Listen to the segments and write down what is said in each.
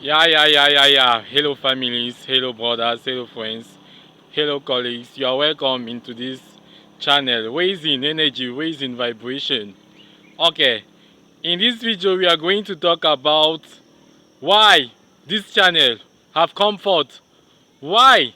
Yeah. Hello, families. Hello, brothers. Hello, friends. Hello, colleagues. You are welcome into this channel, Raising Energy, Raising Vibration. Okay, in this video, we are going to talk about why this channel have come forth. Why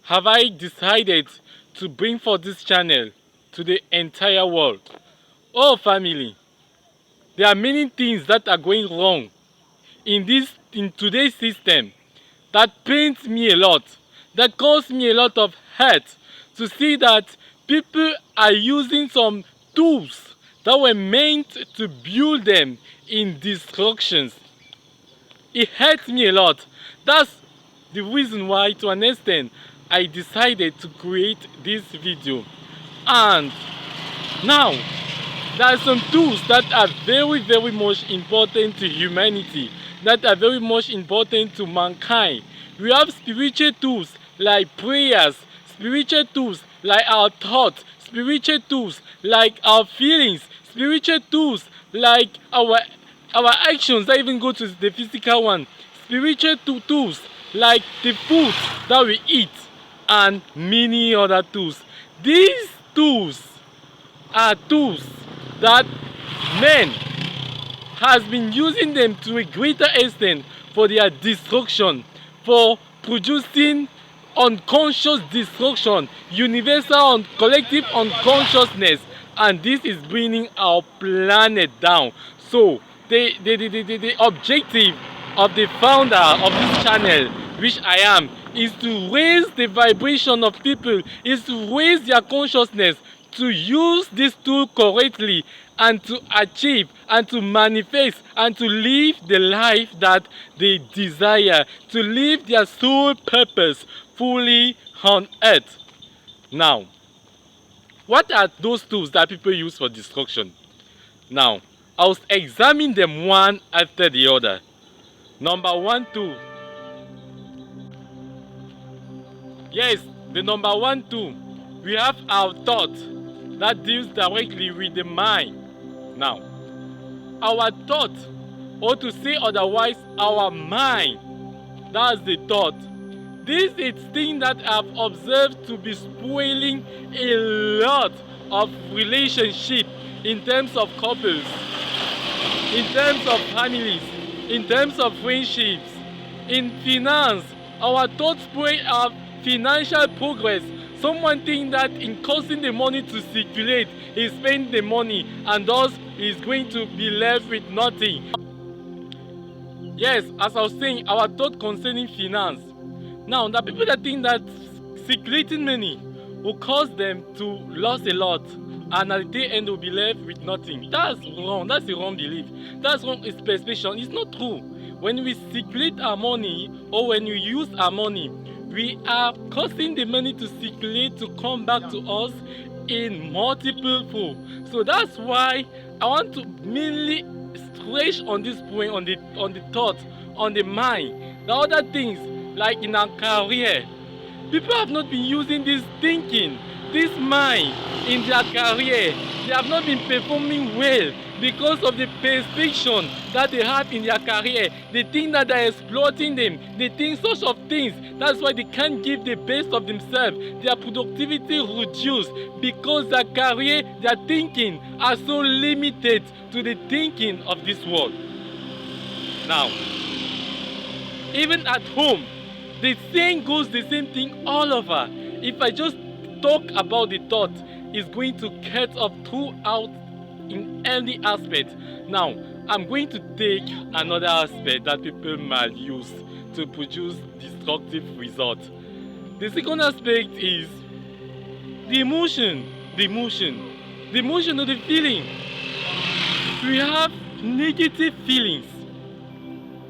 have I decided to bring forth this channel to the entire world? Oh, family, there are many things that are going wrong in today's system that pains me a lot, that causes me a lot of hurt to see that people are using some tools that were meant to build them in destructions. It hurts me a lot. That's the reason why, to an extent, I decided to create this video. And now, there are some tools that are very much important to humanity, that are very much important to mankind. We have spiritual tools like prayers, spiritual tools like our thoughts, spiritual tools like our feelings, spiritual tools like our actions that even go to the physical one, spiritual tools like the food that we eat, and many other tools. These tools are tools that men has been using them to a greater extent for their destruction, for producing unconscious destruction, universal and collective unconsciousness, and this is bringing our planet down. So the objective of the founder of this channel, which I am, is to raise the vibration of people, is to raise their consciousness, to use this tool correctly, and to achieve and to manifest and to live the life that they desire, to live their soul purpose fully on earth. Now, what are those tools that people use for destruction? Now, I'll examine them one after the other. Number one tool. Yes, the number one tool. We have our thought that deals directly with the mind. Now, our thought, or to say otherwise, our mind, that's the thought. This is thing that I've observed to be spoiling a lot of relationship in terms of couples, in terms of families, in terms of friendships, in finance. Our thoughts spoil our financial progress. Someone think that in causing the money to circulate, he spend the money and thus is going to be left with nothing. Yes, as I was saying, our thought concerning finance. Now, the people that think that circulating money will cause them to lose a lot and at the end will be left with nothing. That's wrong. That's a wrong belief. That's wrong perception. It's not true. When we circulate our money or when we use our money, we are causing the money to circulate to come back to us in multiple fold. So that's why I want to mainly stretch on this point, on the thought, on the mind. The other things, like in our career, people have not been using this thinking, this mind in their career. They have not been performing well because of the perception that they have in their career. They think that they're exploiting them. They think such of things. That's why they can't give the best of themselves. Their productivity reduced because their career, their thinking are so limited to the thinking of this world. Now, even at home, the saying goes the same thing all over. If I just talk about the thought, it's going to cut off throughout in any aspect. Now, I'm going to take another aspect that people might use to produce destructive results. The second aspect is the emotion of the feeling. We have negative feelings.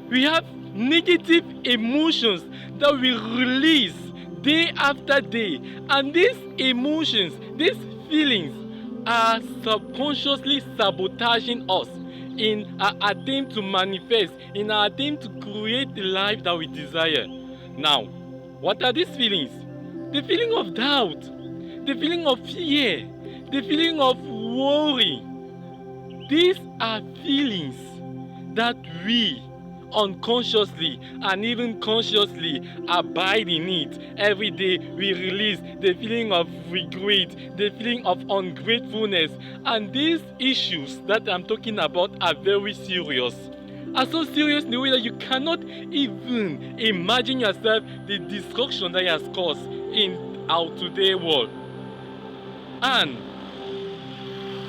We have negative emotions that we release day after day, and these emotions, these feelings are subconsciously sabotaging us in our attempt to manifest, in our attempt to create the life that we desire. Now, what are these feelings? The feeling of doubt, the feeling of fear, the feeling of worry. These are feelings that we unconsciously and even consciously abide in it. Every day we release the feeling of regret, the feeling of ungratefulness, and these issues that I'm talking about are very serious. Are so serious in the way that you cannot even imagine yourself the destruction that it has caused in our today world. And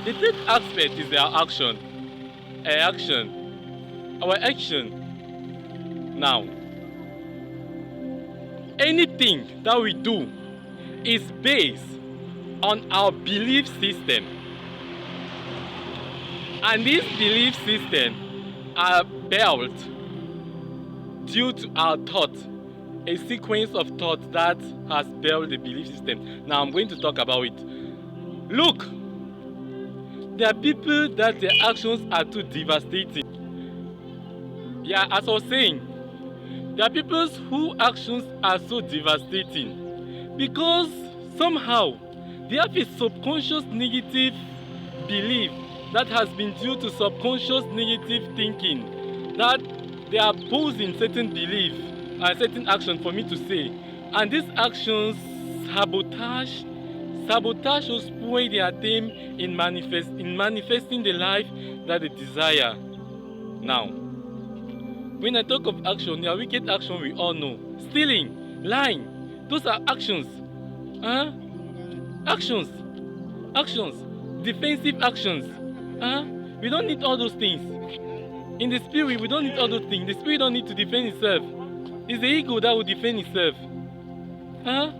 the third aspect is our action. Our action. Now, anything that we do is based on our belief system. And these belief systems are built due to our thought, a sequence of thoughts that has built the belief system. Now I'm going to talk about it. Look, there are people that their actions are too devastating. Yeah, as I was saying, there are people whose actions are so devastating because somehow they have a subconscious negative belief that has been due to subconscious negative thinking that they are posing certain belief and certain action for me to say, and these actions sabotage or spoil their aim in manifesting the life that they desire. Now, when I talk of action, there are wicked action we all know. Stealing, lying, those are actions. Actions, defensive actions. We don't need all those things. In the spirit, we don't need all those things. The spirit don't need to defend itself. It's the ego that will defend itself.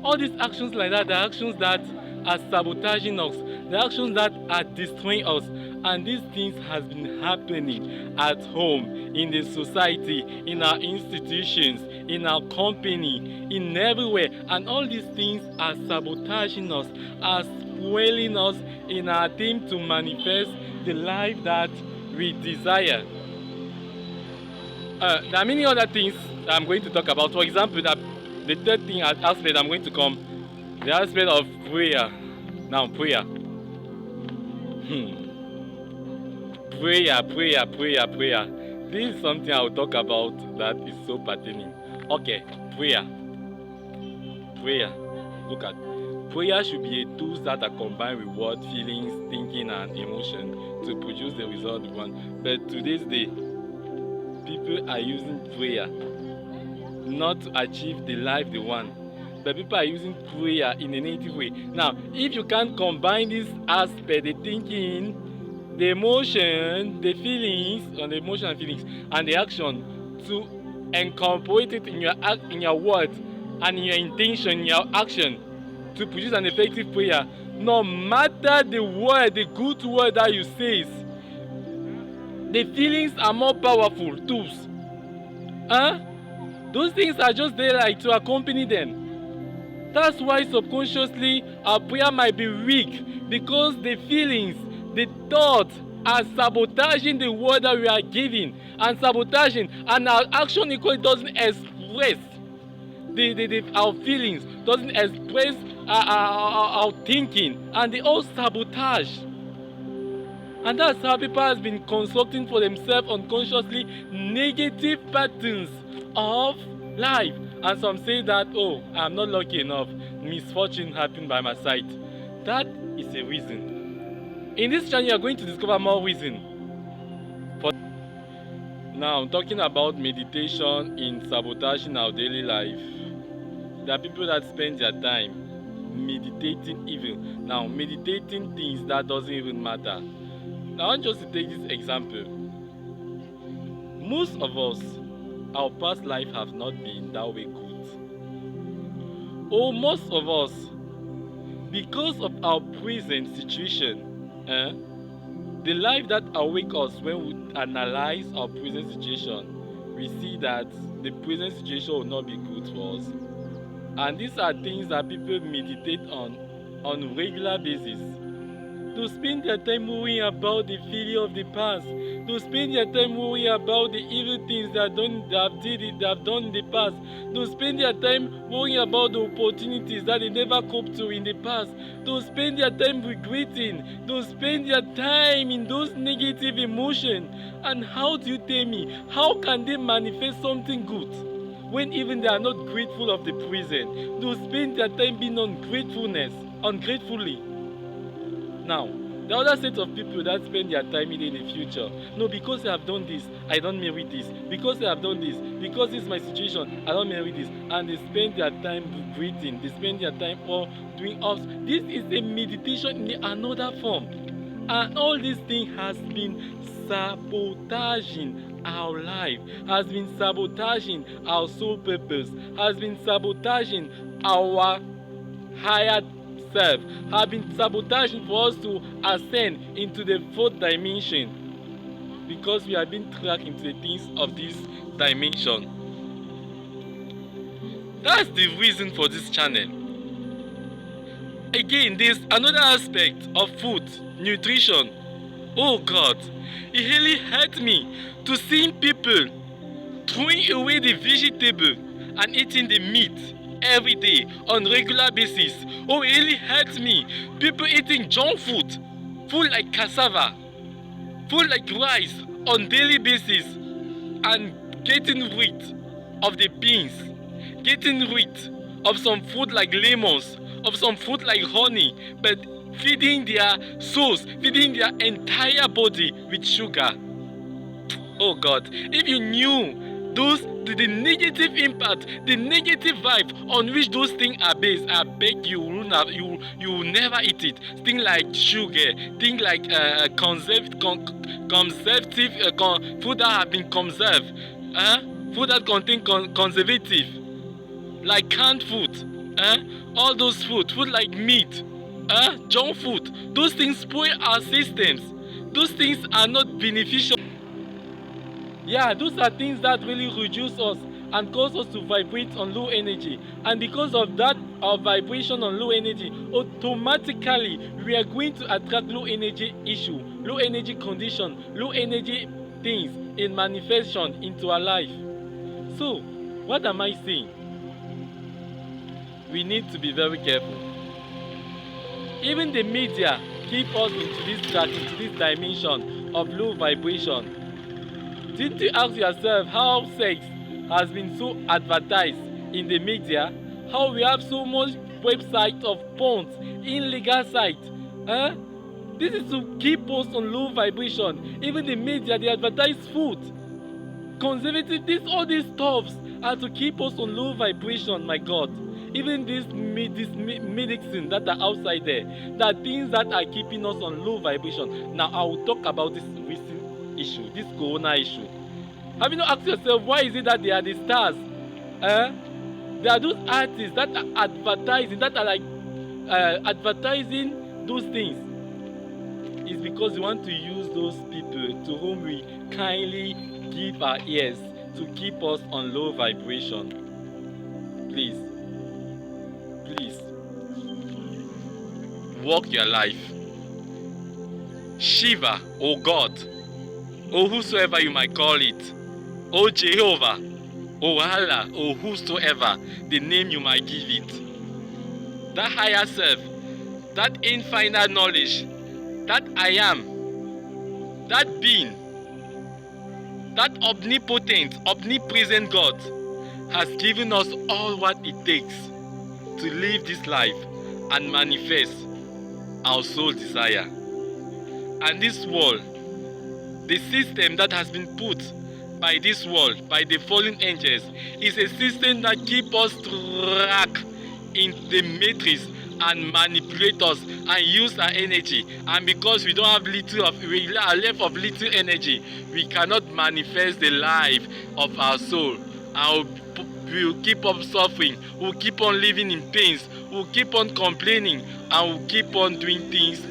All these actions like that, the actions that are sabotaging us, the actions that are destroying us, and these things has been happening at home, in the society, in our institutions, in our company, in everywhere, and all these things are sabotaging us, are spoiling us in our attempt to manifest the life that we desire. There are many other things that I'm going to talk about. For example, the third thing aspect I'm going to come, the aspect of prayer. Now, prayer. Prayer. This is something I will talk about that is so pertaining. Okay, prayer. Look at prayer should be a tool that are combined with word, feelings, thinking, and emotion to produce the result we want. But today's day, people are using prayer not to achieve the life they want, but people are using prayer in a negative way. Now, if you can't combine this aspect, the thinking, the emotion, the feelings, and the action, to incorporate it in your words and in your intention, in your action, to produce an effective prayer, no matter the word, the good word that you say, the feelings are more powerful tools. Those things are just there like to accompany them. That's why subconsciously our prayer might be weak, because the feelings, the thoughts are sabotaging the word that we are giving, and sabotaging, and our action equally doesn't express our feelings, doesn't express our thinking, and they all sabotage. And that's how people have been constructing for themselves unconsciously negative patterns of life. And some say that, oh, I'm not lucky enough, misfortune happened by my side. That is a reason. In this channel, you are going to discover more reasons. Now, I'm talking about meditation in sabotaging our daily life. There are people that spend their time meditating even. Now, meditating things that doesn't even matter. I want just to take this example. Most of us, our past life have not been that way good. Or most of us, because of our present situation, the life that awakes us when we analyze our present situation, we see that the present situation will not be good for us. And these are things that people meditate on regular basis. To spend their time worrying about the failure of the past, to spend their time worrying about the evil things they have done in the past, to spend their time worrying about the opportunities that they never coped to in the past, to spend their time regretting, to spend their time in those negative emotions. And how do you tell me, how can they manifest something good when even they are not grateful of the present? To spend their time being ungratefully. Now, the other set of people that spend their time in the future, no, because I have done this, I don't marry this. Because I have done this, because this is my situation, I don't marry this. And they spend their time regretting, they spend their time all doing ups. This is a meditation in another form. And all these things has been sabotaging our life, has been sabotaging our soul purpose, has been sabotaging our higher self, have been sabotaging for us to ascend into the fourth dimension, because we have been tracked into the things of this dimension. That's the reason for this channel. Again, there's another aspect of food, nutrition. Oh God, it really hurt me to see people throwing away the vegetable and eating the meat every day on regular basis. Oh, it really hurts me. People eating junk food like cassava, food like rice on daily basis, and getting rid of the beans, getting rid of some food like lemons, of some food like honey, but feeding their souls, feeding their entire body with sugar. Oh God, if you knew the negative impact, the negative vibe on which those things are based, I beg you will never eat it. Things like sugar, things like conservative food that have been conserved, food that contain conservative, like canned food, all those food like meat, junk food. Those things spoil our systems. Those things are not beneficial. Yeah, those are things that really reduce us and cause us to vibrate on low energy. And because of that, our vibration on low energy, automatically we are going to attract low energy issue, low energy condition, low energy things in manifestation into our life. So, what am I saying? We need to be very careful. Even the media keep us into this track, into this dimension of low vibration. Didn't you ask yourself how sex has been so advertised in the media? How we have so much websites of porns, illegal sites? This is to keep us on low vibration. Even the media, they advertise food, conservative, all these stuffs are to keep us on low vibration, my God. Even this medicine that are outside there, there are things that are keeping us on low vibration. Now I will talk about this recent issue, this corona issue. Have you not asked yourself, why is it that they are the stars? There are those artists that are advertising, that are like advertising those things. It's because we want to use those people to whom we kindly give our ears to keep us on low vibration. Please, walk your life. Shiva, oh God, or whosoever you might call it, O Jehovah, O Allah, or whosoever the name you might give it. That higher self, that infinite knowledge, that I am, that being, that omnipotent, omnipresent God has given us all what it takes to live this life and manifest our soul desire. And this world, the system that has been put by this world, by the fallen angels, is a system that keeps us trapped in the matrix and manipulate us and use our energy. And because we don't have we are left of little energy, we cannot manifest the life of our soul. And we'll keep on suffering, we'll keep on living in pains, we'll keep on complaining, and we'll keep on doing things,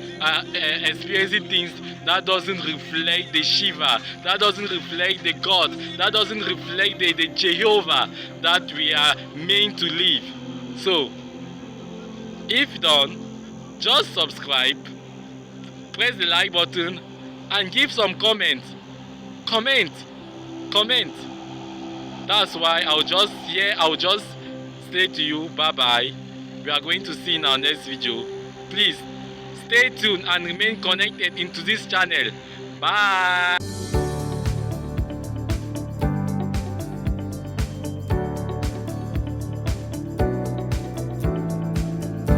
experiencing things that doesn't reflect the Shiva, that doesn't reflect the God, that doesn't reflect the Jehovah that we are meant to live. So, if done, just subscribe, press the like button, and give some comments comment. That's why I'll just say to you bye bye. We are going to see in our next video. Please stay tuned and remain connected into this channel. Bye.